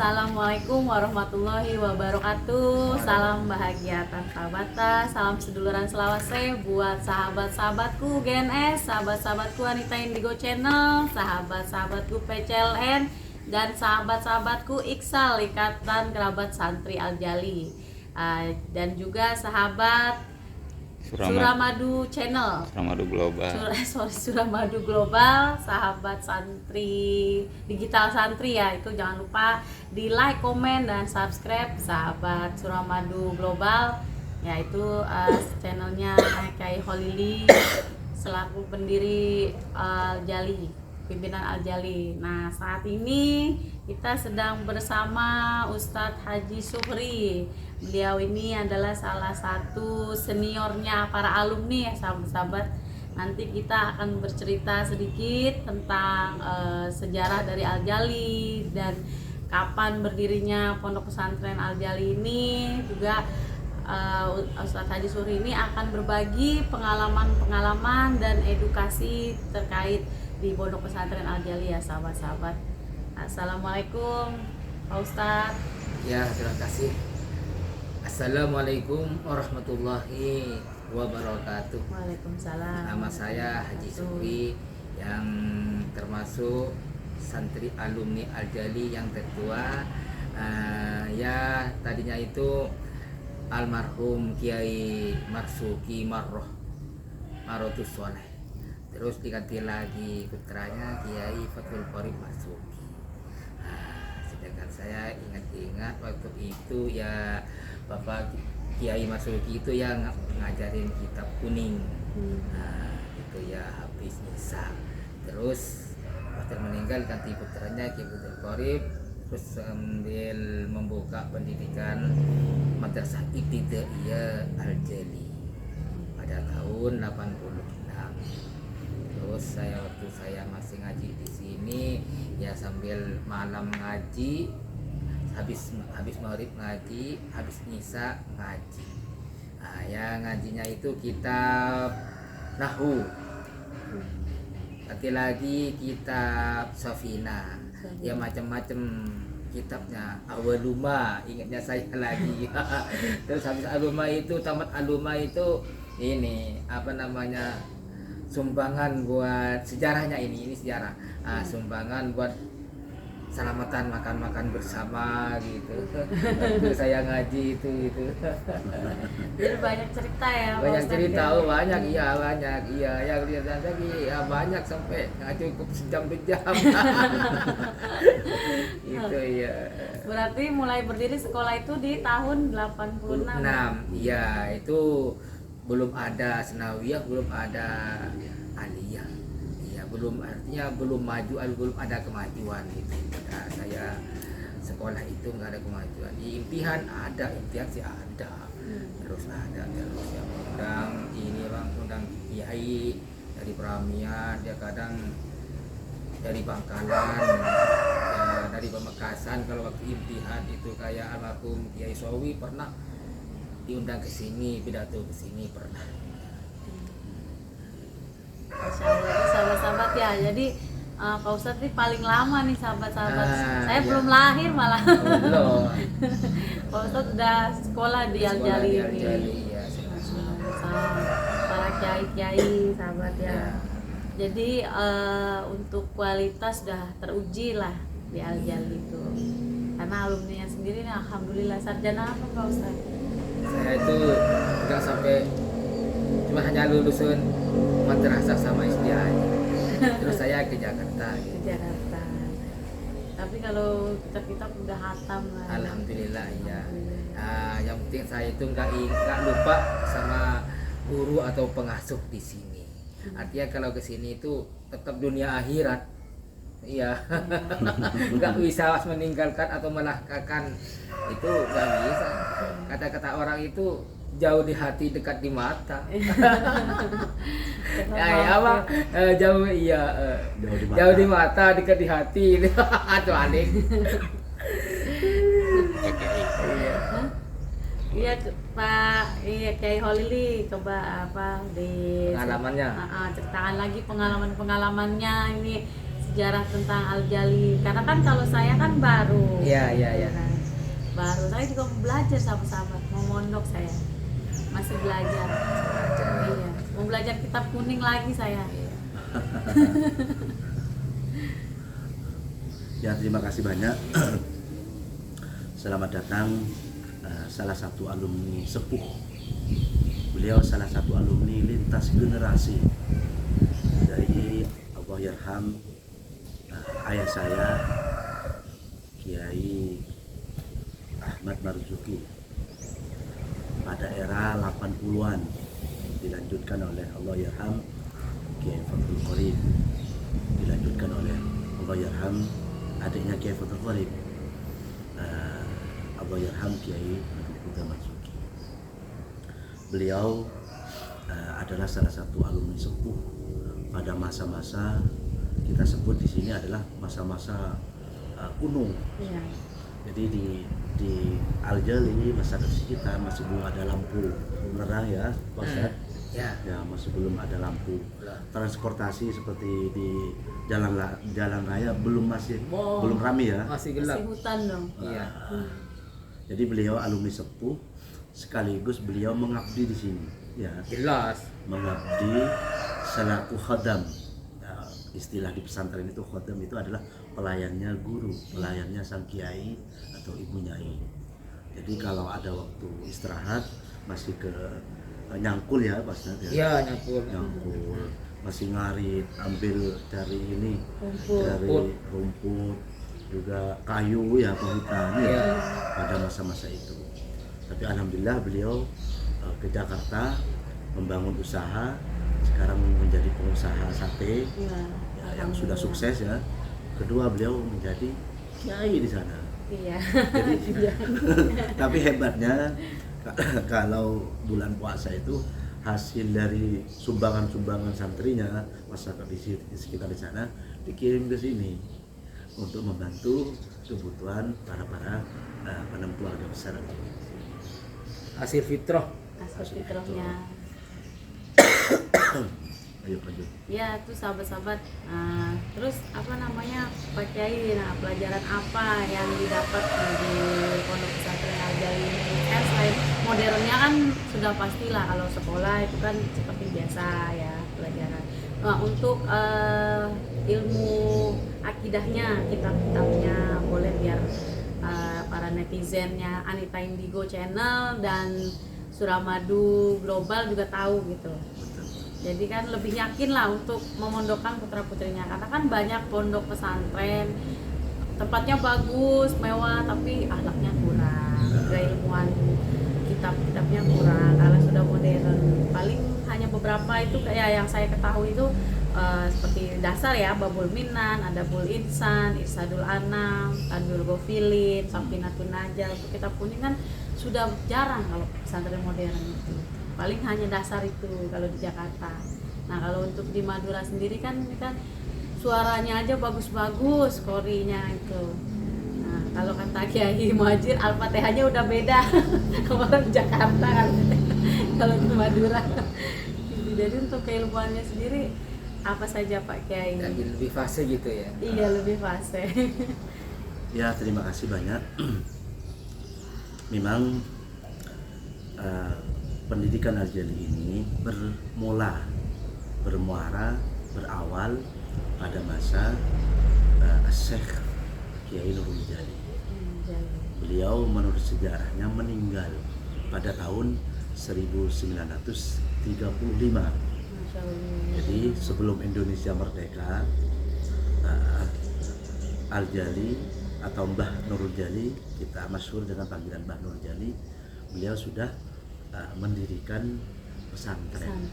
Assalamualaikum warahmatullahi wabarakatuh. Salam bahagia tanpa batas. Salam seduluran selawase buat sahabat-sahabatku GNS, sahabat-sahabatku Anita Indigo Channel, sahabat-sahabatku PCLN, dan sahabat-sahabatku Iksal Ikatan Kerabat Santri Al-Jali, dan juga sahabat Suramadu Channel, Suramadu Global. Suramadu Global, sahabat santri digital santri ya, itu jangan lupa di like, komen, dan subscribe sahabat Suramadu Global, yaitu channelnya Kyai Holili selaku pendiri Al-Jali, pimpinan Al-Jali. Nah, saat ini kita sedang bersama Ustadz Haji Suhri. Beliau ini adalah salah satu seniornya para alumni ya sahabat-sahabat. Nanti kita akan bercerita sedikit tentang sejarah dari Al-Jali dan kapan berdirinya Pondok Pesantren Al-Jali ini. Juga Ustadz Haji Suhri ini akan berbagi pengalaman-pengalaman dan edukasi terkait di Pondok Pesantren Al-Jali ya sahabat-sahabat. Assalamualaikum Pak Ustadz. Ya, terima kasih. Assalamualaikum warahmatullahi wabarakatuh. Waalaikumsalam. Nama saya Haji Suhri, yang termasuk santri alumni Al-Jali yang tertua. Ya, tadinya itu almarhum Kiai Marsuki Marotus Soleh. Terus diganti lagi putranya Kiai Fathul Qorib Marsuki. Sedangkan saya ingat-ingat waktu itu ya Bapak Kiai Marsuki itu yang ngajarin kitab kuning. Itu ya habis Nisa. Terus waktu meninggal ganti putranya Kiai Fathul Qorib, terus sambil membuka pendidikan Madrasah Ibtidaiyah Al-Jali pada tahun 86. Terus waktu saya masih ngaji di sini ya sambil malam ngaji, habis maghrib ngaji, habis Nisa ngaji. Ya ngajinya itu kitab Nahwu, lagi kitab Safina, ya macam-macam kitabnya. Awaluma ingatnya saya lagi. Terus habis aluma itu, tamat aluma itu ini apa namanya, sumbangan buat sejarahnya, ini sejarah. Sumbangan buat selamatan makan-makan bersama gitu. Itu saya ngaji itu. Jadi banyak cerita ya. Banyak Ustadz, cerita, ya? banyak iya yang lihat lagi ya, banyak sampai nggak cukup sejam 2 jam. Itu ya. Berarti mulai berdiri sekolah itu di tahun 86. Iya, itu belum ada senawiyah, belum ada aliyah. Iya, belum, artinya belum maju, belum ada kemajuan gitu. Saya sekolah itu nggak ada kemajuan. Di impian sih ada. Terus ya undang kiai dari Peramian, dia kadang dari Bangkalan, ya, dari Pamekasan. Kalau waktu impian itu kayak almarhum Kiai Sowi pernah diundang ke sini, pidato ke sini pernah. Masya Allah, sahabat-sahabat ya. Jadi Pak Ustadz ini paling lama nih sahabat-sahabat. Saya iya. belum lahir malah. Belum. Pak Ustadz udah sekolah di Al-Jali ini. Ya, Sama para kiai-kiai sahabat ya. Jadi untuk kualitas sudah teruji lah di Al-Jali itu. Karena alumninya sendiri nih, alhamdulillah. Sarjana apa Pak Ustadz? Saya itu nggak sampai, cuma hanya lulusan madrasah sama SD aja. Terus saya ke Jakarta. Ke Jakarta. Tapi kalau kitab-kitab udah hatam lah. Alhamdulillah ya. Yang penting saya itu nggak lupa sama guru atau pengasuh di sini. Artinya kalau ke sini itu tetap dunia akhirat. Iya. Nggak bisa meninggalkan atau melahkakan itu, nggak bisa. Kata-kata orang itu jauh di hati, dekat di mata. Jauh di mata, dekat di hati. Itu aneh. Iya Pak, Kiai Holili, coba apa di pengalamannya. Ceritakan lagi pengalamannya ini sejarah tentang Al-Jali, karena kan kalau saya kan baru. Iya. Kan? Baru saya juga mau belajar sahabat-sahabat, mau mondok saya. Masih belajar. Iya, mau belajar kitab kuning lagi saya. Ya, terima kasih banyak. Selamat datang salah satu alumni sepuh. Beliau salah satu alumni lintas generasi dari Allahyarham ayah saya Kiai Ahmad Marzuki pada era 80-an, dilanjutkan oleh Allahyarham Kiai Fathul Qorib, dilanjutkan oleh Allahyarham adiknya Kiai Fathul Qorib, Allahyarham Kiai Abdul Marzuki. Beliau adalah salah satu alumni sepuh pada masa-masa kita sebut di sini adalah masa-masa kuno. Iya. Jadi di Al-Jali masa kecil kita masih belum ada lampu merah ya, Pak Ustaz. Ya, masih belum ada lampu. Transportasi seperti di jalan raya belum ramai ya. Masih gelap. Masih hutan dong. Iya. Jadi beliau alumni sepuh sekaligus beliau mengabdi di sini ya. Jelas. Mengabdi selaku khadam. Nah, istilah di pesantren itu khadam itu adalah pelayannya guru, pelayannya sang kiai atau ibu nyai. Jadi kalau ada waktu istirahat masih ke nyangkul ya Pak Ustaz ya. Iya, nyangkul. Masih ngarit, ambil dari ini, dari rumput, juga kayu ya, hutan ya, pada masa-masa itu. Tapi alhamdulillah beliau ke Jakarta membangun usaha, sekarang menjadi pengusaha sate ya, yang sudah sukses ya. Kedua beliau menjadi kiai di sana. Iya. Jadi, tapi hebatnya kalau bulan puasa itu hasil dari sumbangan-sumbangan santrinya, masyarakat di sekitar di sana dikirim ke sini untuk membantu kebutuhan para keluarga besar. Hasil fitrah. Hasil fitrahnya. Ayo lanjut. Ya, itu sahabat-sahabat. Terus apa namanya Pak Kiai? Nah, pelajaran apa yang didapat di Pondok Pesantren Al-Jali ini? Kan selain modernnya kan sudah pastilah kalau sekolah itu kan seperti biasa ya pelajaran. Nah, untuk ilmu akidahnya, kitab-kitabnya boleh biar para netizennya Anita Indigo Channel dan Suramadu Global juga tahu gitu. Jadi kan lebih yakin lah untuk memondokkan putra-putrinya, karena kan banyak pondok pesantren tempatnya bagus, mewah, tapi akhlaknya kurang, keilmuan kitab-kitabnya kurang. Kalau sudah modern paling hanya beberapa itu kayak yang saya ketahui itu seperti dasar ya, Babul Minan, Adabul Insan, Irsadul Anam, Tandur Gofilin, Safinatun Najah. Untuk kitab kuning kan sudah jarang kalau pesantren modern itu. Paling hanya dasar itu kalau di Jakarta. Nah, kalau untuk di Madura sendiri kan ini kan suaranya aja bagus-bagus, korinya itu. Nah, kalau kata Kiai Muhajir, Al-Fatihahnya udah beda sama orang Jakarta kan. Kalau di Madura. Jadi untuk keilmuannya sendiri apa saja Pak Kiai? Lebih fase gitu ya. Iya, lebih fase. Ya, terima kasih banyak. Memang pendidikan Al-Jali ini berawal pada masa Syekh Kiai Nurul Jali. Beliau menurut sejarahnya meninggal pada tahun 1935. Jadi sebelum Indonesia merdeka, Al-Jali atau Mbah Nurul Jali, kita masyhur dengan panggilan Mbah Nurul Jali, beliau sudah mendirikan pesantren.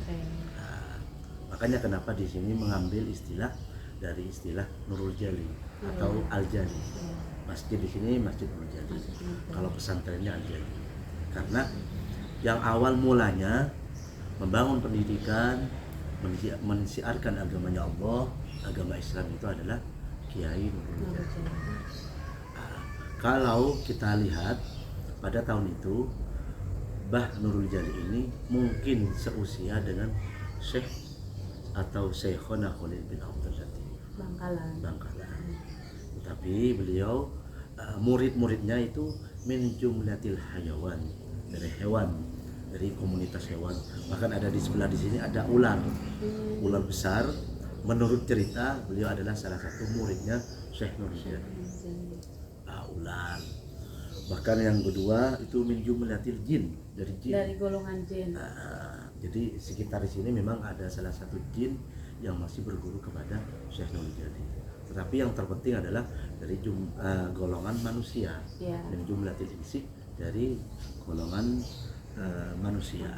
Makanya kenapa di sini mengambil istilah dari istilah Nurul Jali atau Al-Jali. Masjid di sini Masjid Nurul Jali. Kalau pesantrennya Al-Jali. Karena yang awal mulanya membangun pendidikan, mensiarkan agamanya Allah, agama Islam itu adalah Kiai Nurul Jali. Kalau kita lihat pada tahun itu Mbah Nurul Jali ini mungkin seusia dengan Syekh atau Syekhona Khalil bin Abdul Latif. Bangkalan. Tapi beliau murid-muridnya itu min jumlatil hayawan, dari hewan, dari komunitas hewan. Bahkan ada di sebelah di sini ada ular besar. Menurut cerita beliau adalah salah satu muridnya Syekh Nurul. Ular. Bahkan yang kedua itu min jumlatil jin, dari jin. Dari golongan jin. Jadi sekitar di sini memang ada salah satu jin yang masih berguru kepada Syekh Nurul Jali. Tetapi yang terpenting adalah dari golongan manusia. Dan jumlatil insi, dari golongan manusia.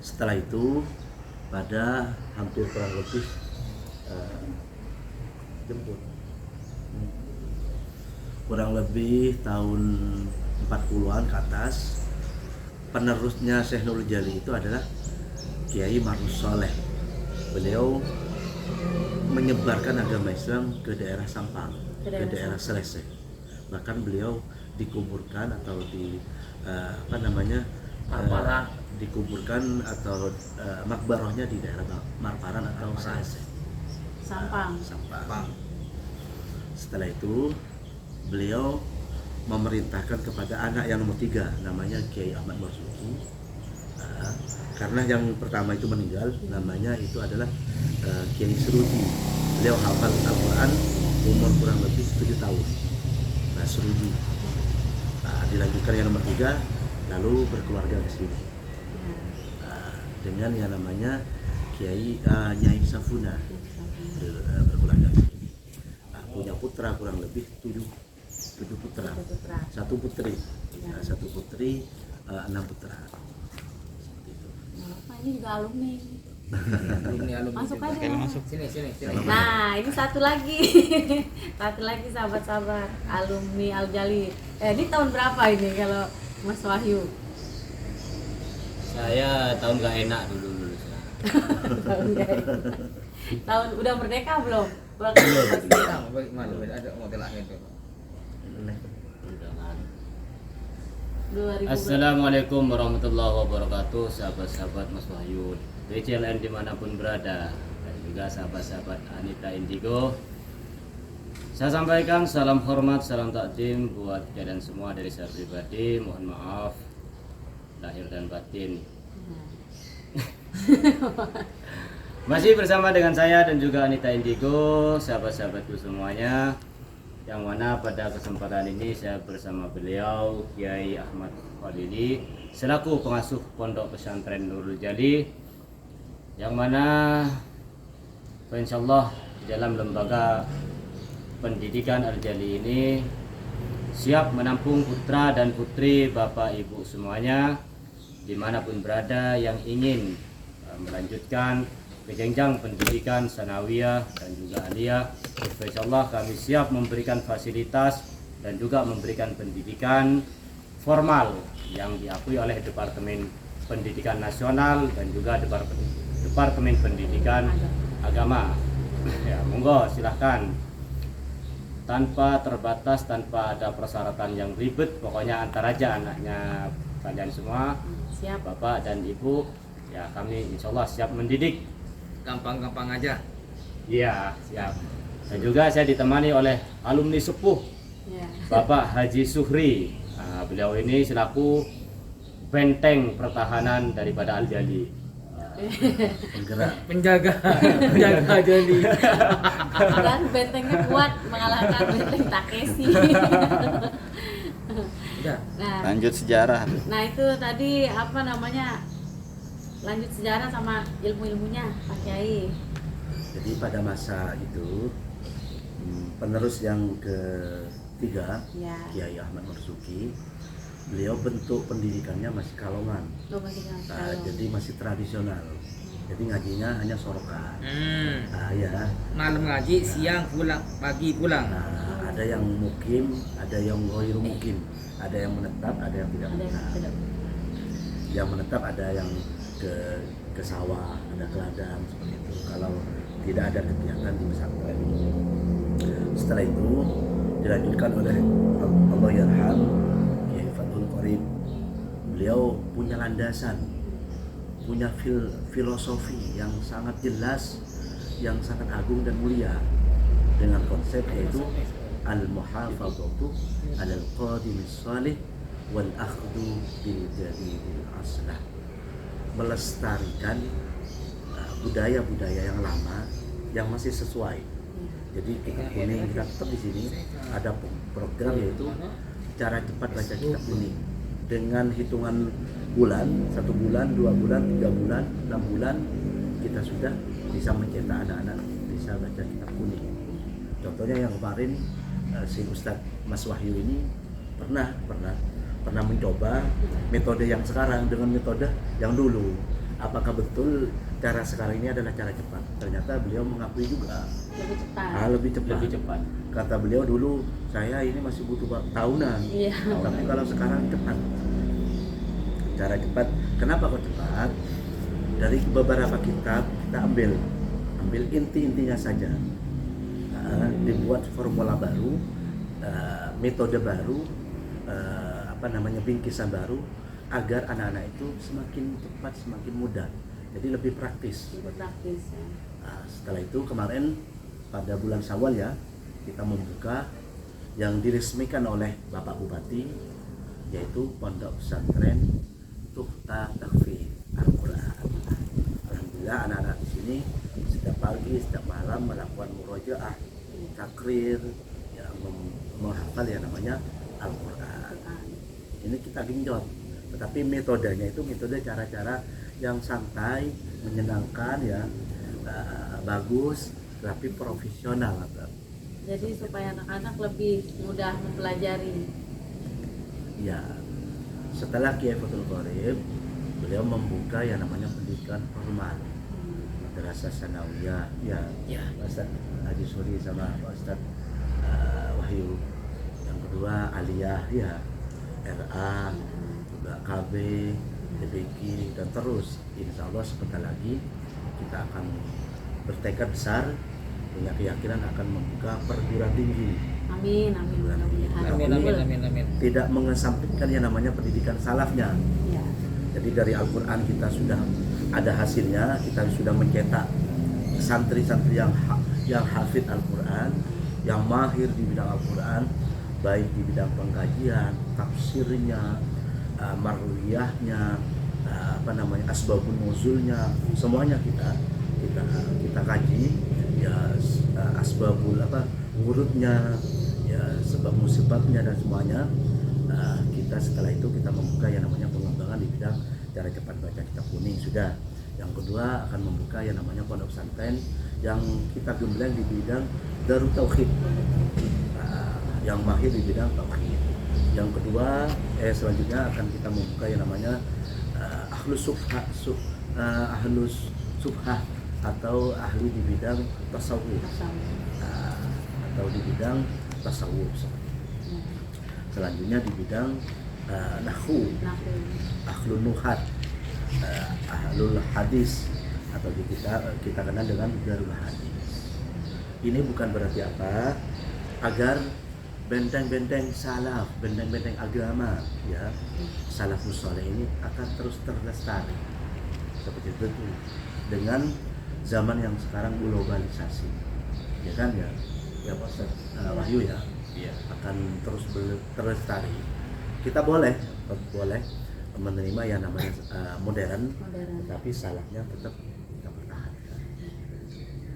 Setelah itu pada hampir kurang lebih kurang lebih tahun 40-an ke atas, penerusnya Syekh Nurul Jali itu adalah Kiai Marus Soleh. Beliau menyebarkan agama Islam ke daerah Sampang, ke daerah Selesai. Bahkan beliau dikuburkan atau dikuburkan atau makbarahnya di daerah Marparan atau Selesai. Sampang. Setelah itu beliau memerintahkan kepada anak yang nomor 3, namanya Kiai Ahmad Marzuki. Karena yang pertama itu meninggal, namanya itu adalah Kiai Seruji. Beliau hafal Al-Quran umur kurang lebih 7 tahun. Seruji. Dilanjutkan yang nomor 3, lalu berkeluarga ke sini dengan yang namanya Kiai Nyai Safuna, berkeluarga ke sini. Punya putra kurang lebih 7 putra, 1 putri, 1 putri, 6 putra. Seperti itu. Ini juga alumni. alumni Masuk juga. aja. Masuk. Sini. Nah, ini satu lagi. Satu lagi sahabat-sahabat, alumni Al Jali. Ini tahun berapa ini kalau Mas Wahyu? Saya tahun gak enak dulu lulusnya. Tahun nggak? Tahun udah merdeka belum? Belum. Bagaimana? Ada model itu. 2000. Assalamualaikum warahmatullahi wabarakatuh, sahabat-sahabat Mas Wahyu DCLN dimanapun berada, dan juga sahabat-sahabat Anita Indigo. Saya sampaikan salam hormat, salam takdim buat kalian semua dari saya pribadi. Mohon maaf lahir dan batin. Masih bersama dengan saya dan juga Anita Indigo, sahabat-sahabatku semuanya, yang mana pada kesempatan ini saya bersama beliau Kiai Ahmad Khalili selaku pengasuh Pondok Pesantren Nurul Jali, yang mana insyaallah dalam lembaga pendidikan Al-Jali ini siap menampung putra dan putri Bapak Ibu semuanya dimanapun berada yang ingin melanjutkan ke jenjang pendidikan sanawiyah dan juga aliyah. Insyaallah kami siap memberikan fasilitas dan juga memberikan pendidikan formal yang diakui oleh Departemen Pendidikan Nasional dan juga Departemen Pendidikan Agama. Ya, monggo silahkan, tanpa terbatas, tanpa ada persyaratan yang ribet, pokoknya antar aja anaknya kalian semua, Siap. Bapak dan Ibu, ya kami insyaallah siap mendidik. Gampang-gampang aja. Iya, siap. Dan juga saya ditemani oleh alumni sepuh Ya. Bapak Haji Suhri. Nah, beliau ini selaku benteng pertahanan daripada Al-Jali. Penggerak. Penjaga Jali. Dan bentengnya kuat mengalahkan benteng Takeshi. Udah. Nah, Lanjut sejarah. nah itu tadi apa namanya? Lanjut sejarah sama ilmu-ilmunya Pak Kiai. Jadi pada masa itu penerus yang ketiga, Ya. Kiai Ahmad Marzuki, beliau bentuk pendidikannya masih kalongan. Jadi masih tradisional. Jadi ngajinya hanya sorokan. Ya. Malam ngaji, siang pulang, pagi pulang. Ada yang mukim, ada yang ghairu mukim, ada yang menetap, ada yang tidak Ada yang menetap. tidak. Yang menetap ada yang ke sawah, ada ke ladang seperti itu. Kalau tidak ada kegiatan di pesantren. Setelah itu dilanjutkan oleh Allah Yarham Kiai Fathul Qorib. Beliau punya landasan, punya filosofi yang sangat jelas yang sangat agung dan mulia dengan konsep yaitu al-muhafadzatu 'alal qadimis shalih wal akhdhu bil jadidil aslah, melestarikan budaya-budaya yang lama yang masih sesuai. Jadi kitab kuning kita tetap di sini ada program yaitu cara cepat baca kitab kuning dengan hitungan bulan, 1 bulan, 2 bulan, 3 bulan, 6 bulan kita sudah bisa mencetak anak-anak bisa baca kitab kuning. Contohnya yang kemarin si Ustadz Mas Wahyu ini pernah mencoba metode yang sekarang dengan metode yang dulu. Apakah betul cara sekarang ini adalah cara cepat? Ternyata beliau mengakui juga lebih cepat. Lebih cepat. Kata beliau dulu, saya ini masih butuh tahunan. Iya. Tapi kalau sekarang cepat. Cara cepat. Kenapa kok cepat? Dari beberapa kitab kita ambil inti-intinya saja. Dibuat formula baru, metode baru, bingkisan baru agar anak-anak itu semakin cepat, semakin mudah. Jadi lebih praktis. Lebih praktis ya. Nah, setelah itu kemarin pada bulan Syawal ya, kita membuka yang diresmikan oleh Bapak Bupati, yaitu Pondok Pesantren Tuftah Tahfidz Al-Quran. Alhamdulillah anak-anak di sini setiap pagi, setiap malam melakukan murojaah, takrir, ya, menghafal yang namanya Al-Quran. Ini kita genjot, tetapi metodenya itu metode cara-cara yang santai, menyenangkan ya, bagus, tapi profesional. Jadi supaya anak-anak lebih mudah mempelajari. Ya, setelah Kiai Fathul Qorib, beliau membuka yang namanya pendidikan formal, madrasah sanawiyah, ya, Pak Ustadz Haji Suri sama Pak Ustadz Wahyu. Yang kedua aliyah, ya, RA, juga KB, DBQ, dan terus. Insya Allah sebentar lagi kita akan bertekad besar punya keyakinan akan membuka perguruan tinggi. Amin, amin, Amin. Tidak mengesampingkan yang namanya pendidikan salafnya. Ya. Jadi dari Al-Quran kita sudah ada hasilnya, kita sudah mencetak santri-santri yang hafid Al-Quran, yang mahir di bidang Al-Quran, baik di bidang pengkajian, tafsirnya, marwiyahnya, asbabun nuzulnya, semuanya kita kaji, ya, asbabul wurudnya, ya, sebab musibabnya dan semuanya. Kita setelah itu kita membuka yang namanya pengembangan di bidang cara cepat baca kitab kuning sudah. Yang kedua akan membuka yang namanya pondok pesantren yang kita gembleng di bidang Darut Tauhid, yang mahir di bidang tauhid. Yang kedua selanjutnya akan kita membuka yang namanya ahlus subhah atau ahli di bidang tasawuf, atau di bidang tasawuf. Selanjutnya di bidang nahwu, ahlul nuhat, ahlul hadis, atau kita kenal dengan darul hadis. Ini bukan berarti apa, agar benteng-benteng salaf, benteng-benteng agama, ya, salafus saleh ini akan terus terlestari seperti itu dengan zaman yang sekarang globalisasi, ya kan, ya Pak Ustadz Wahyu, ya, akan terus terlestari. Kita boleh menerima yang namanya modern, tetapi salahnya tetap kita pertahankan.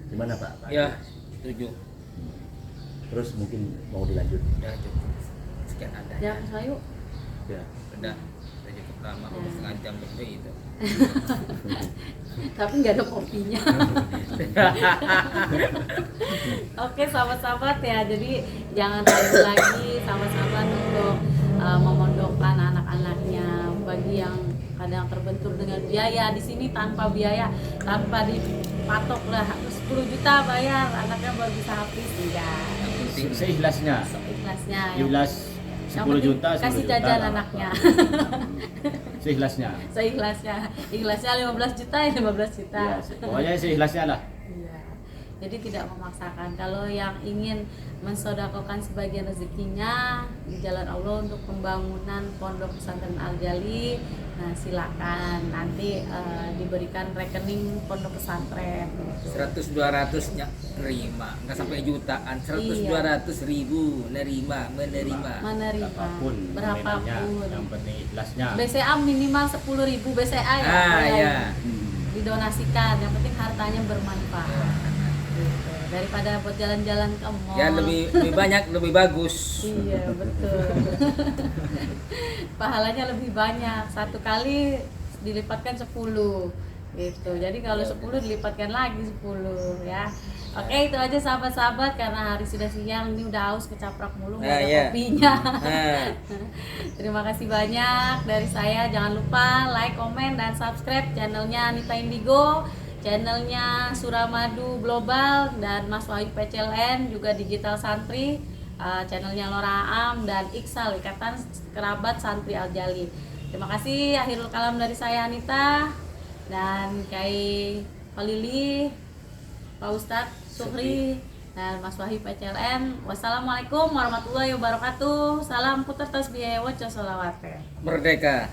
Gimana Pak? Ya, setuju. Terus mungkin mau dilanjut? Ya, cukup. Sekian ada. Ya, Sayu. Ya. Udah cukup lama, Ya. setengah jam lebih itu. Tapi nggak ada kopinya. Oke, sahabat-sahabat ya, jadi jangan ragu lagi sahabat-sahabat untuk memondokkan anak-anaknya. Bagi yang kadang terbentur dengan biaya, di sini tanpa biaya, tanpa dipatok lah 10 juta bayar anaknya baru bisa habis, enggak. Seikhlasnya. Seikhlasnya. Ikhlas 10 juta, 10 kasih juta, jajan nggak anaknya. Seikhlasnya. Seikhlasnya. Ikhlasnya 15 juta ya 15 juta. Ya, pokoknya seikhlasnya lah. Iya. Jadi tidak memaksakan. Kalau yang ingin mensodakokan sebagian rezekinya di jalan Allah untuk pembangunan Pondok Pesantren Al Jali, Nah silakan nanti diberikan rekening pondok pesantren gitu. 100-200 nerima, nggak sampai jutaan, 100-200 ribu menerima. Menerima berapapun berapapun. nominalnya, yang penting ikhlasnya. BCA minimal 10.000 BCA ya. Ah Pak, ya. Didonasikan, yang penting hartanya bermanfaat. Gitu. Daripada buat jalan-jalan ke mall. Ya lebih banyak lebih bagus. Iya betul. Pahalanya lebih banyak, satu kali dilipatkan 10 gitu. Jadi kalau 10 dilipatkan lagi 10 ya. Oke, itu aja sahabat-sahabat, karena hari sudah siang, ini udah haus kecaprak mulu, nggak ada Iya. kopinya. Nah, Terima kasih banyak dari saya. Jangan lupa like, komen, dan subscribe channelnya Anita Indigo, channelnya Suramadu Global, dan Mas Wahyu PCLN, juga Digital Santri, channelnya Lora Am, dan Iksal, Ikatan Kerabat Santri Al-Jali. Terima kasih. Akhirul kalam dari saya Anita, dan Kai Palili, Pak Ustadz Sukri, dan Mas Wahyu PCLN. Wassalamualaikum warahmatullahi wabarakatuh. Salam putar tasbih wa salawat. merdeka.